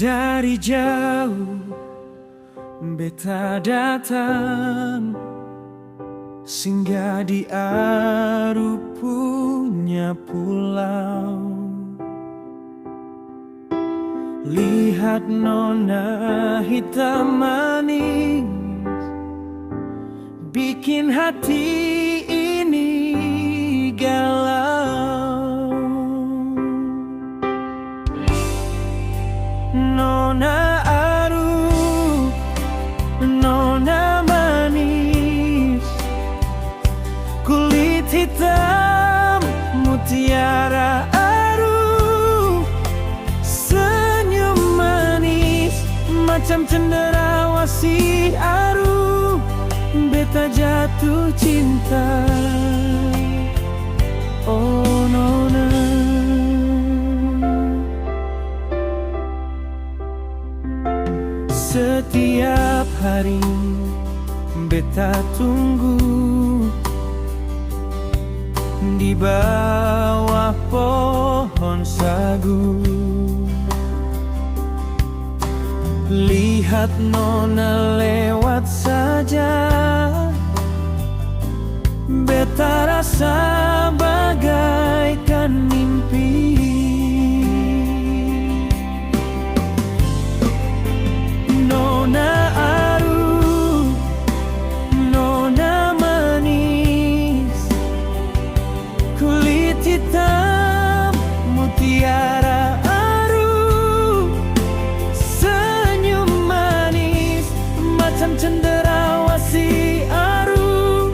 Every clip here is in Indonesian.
Dari jauh beta datang, singgah di Aru punya pulau. Lihat nona hitam manis, bikin hati ini galau. Nona Aru, nona manis, kulit hitam mutiara Aru, senyum manis macam cenderawasih Aru, beta jatuh cinta. Oh nona, setiap hari beta tunggu di bawah pohon sagu. Lihat nona lewat saja, beta rasa bagaikan mimpi. Nona Aru, nona manis, kulit hitam mutiara Aru, senyum manis macam cenderawasih Aru,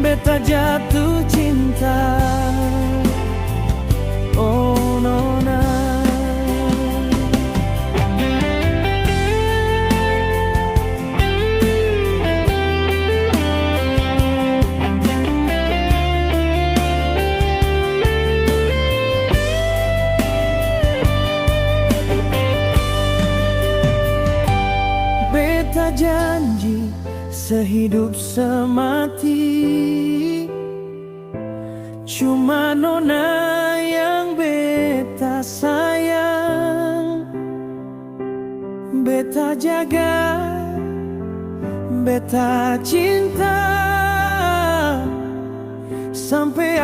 beta jatuh cinta. Oh nona, beta janji sehidup semati, cuma nona yang beta sayang. Beta jaga, beta cinta sampai